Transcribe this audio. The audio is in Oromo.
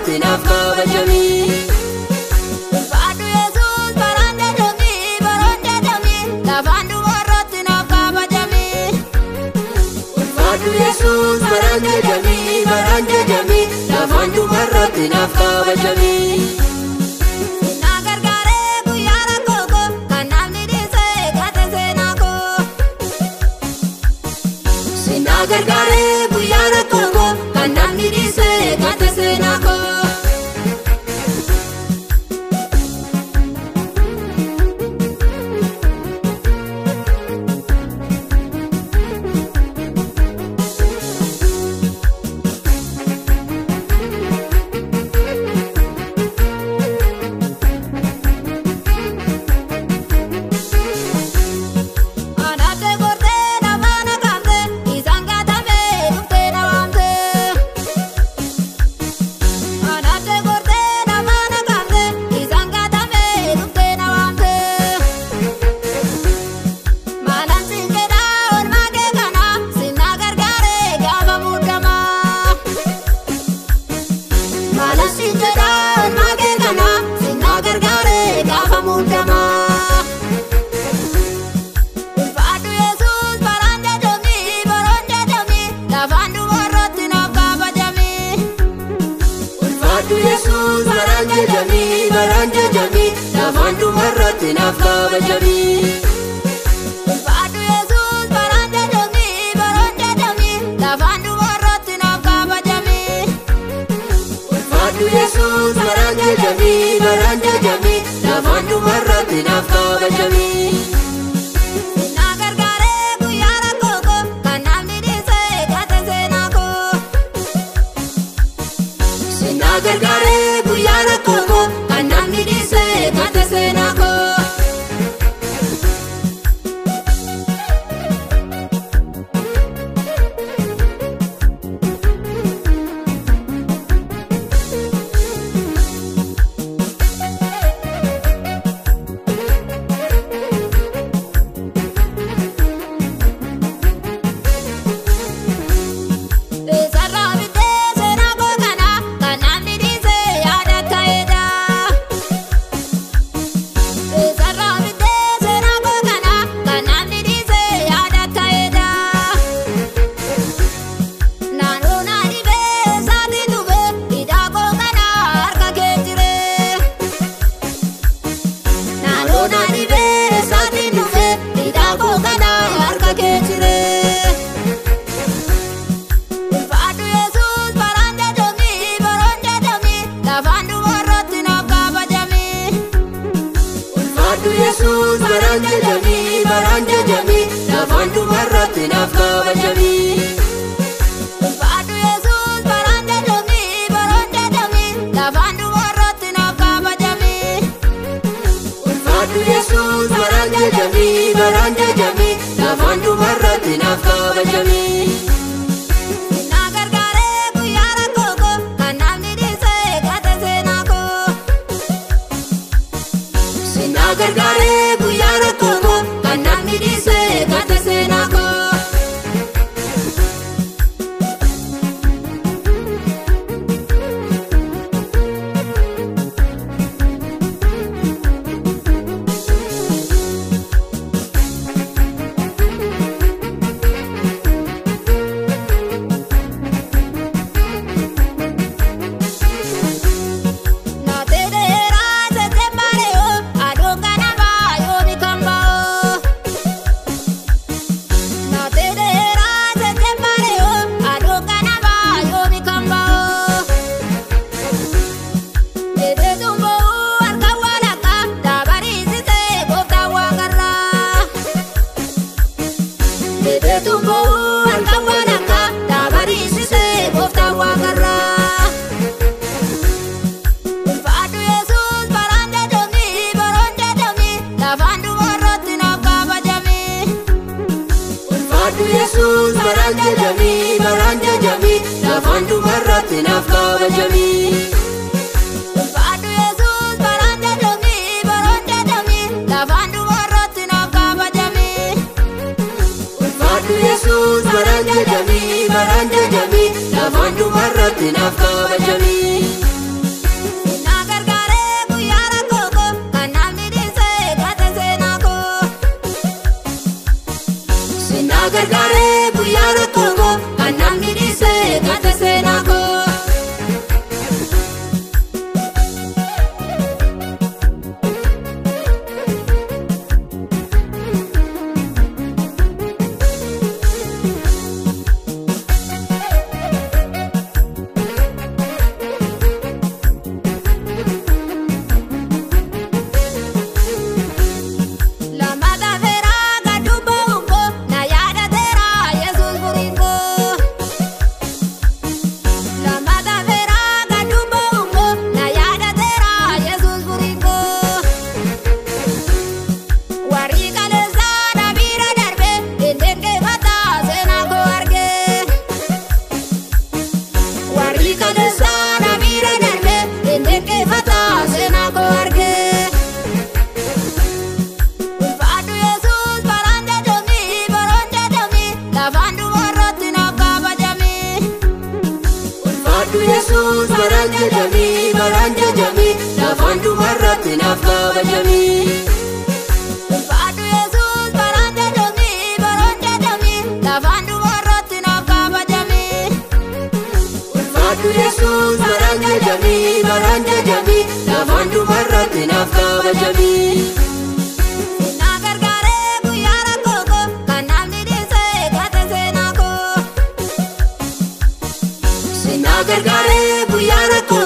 marratti naaf kabajamii. Ulfaadhu Yesuus baraan jedhamii baroon jedhamii lafaan dubarratti naaf kabajamii. Ulfaadhu Yesuus baraan jedhamii lafaan dubarratti naaf kabajamii. Na gargaaree guyyaa rakkoo koo kan namni dhiisee gate seenaa koo. Na gargaaree guyyaa rakkoo koo kan namni dhiisee gate seenaa koo. Ulfaadhu Yesuus baraan jedhamii baroon jedhamii lafaan dubarratti naaf kabajamii. Ulfaadhu Yesuus baraan jedhamii lafaan dubarratti naaf kabajamii. Ulfaadhu Yesuus baraan jedhamii baroon jedhamii lafaan dubarratti naaf kabajamii. Ulfaadhu Yesuus baraan jedhamii lafaan dubarratti naaf kabajamii. Na gargaaree guyyaa rakkoo koo kan namni dhiisee gate seenaa koo. Na gargaaree guyyaa rakkoo koo kan namni dhiisee gate seenaa koo. Sarara bitee seenaa koo kana kan namni dhiisee yaada ta'eedha. Sarara bitee seenaa koo kana kan namni dhiisee yaada ta'eedha. Naannoo na dhibee saatii dhufee hidhaa koo kana harka kee jiree. Naannoo na dhibee saatii dhufee hidhaa koo kana harka kee jiree. Ulfaadhu Yesuus baraan jedhamii baroon jedhamii lafaan dubarratti naaf kabajamii. Ulfaadhu Yesuus baraan jedhamii lafaan dubarratti naaf kabajamii. Ulfaadhu Yesuus baraan jedhamii baroon jedhamii lafaan dubarratti naaf kabajamii. Ulfaadhu Yesuus baraan jedhamii lafaan dubarratti naaf kabajamii. Na gargaaree guyyaa rakkoo koo kan namni dhiisee gate seenaa koo. Na gargaaree guyyaa rakkoo koo kan namni dhiisee gate seenaa koo. Na teedheeraa seetembareeoo aduun kana baay'oomi kan ba'oo. Na teedheeraa seetembareeoo aduun kana baay'oomi kan ba'oo. Deedeetuun bo'uu harka walakkaa daabariisisee gooftaan waaqarraa. Deedeetuun bo'uu harka walakkaa daabariisisee gooftaan waaqarraa. Ulfaadhu Yesuus baraan jedhamii baroon jedhamii lafaan dubarratti naaf kabajamii. Ulfaadhu Yesuus baraan jedhamii lafaan dubarratti naaf kabajamii. Ulfaadhu Yesuus baraan jedhamii baroon jedhamii lafaan dubarratti naaf kabajamii. Ulfaadhu Yesuus baraan jedhamii lafaan dubarratti naaf kabajamii. ulfaadhu Yesuus baraan jajamii lafaan dhumarratti naaf kabajamii. Ulfaadhu Yesuus baraan jajamii lafaan dhumarratti naaf kabajamii. Ulfaadhu Yesuus baraan jajamii lafaan dhumarratti naaf kabajamii. Na gargaaree guyyaa rakkoo koo kan namni dhiisee gate seenaa koo. Na gargaaree guyyaa rakkoo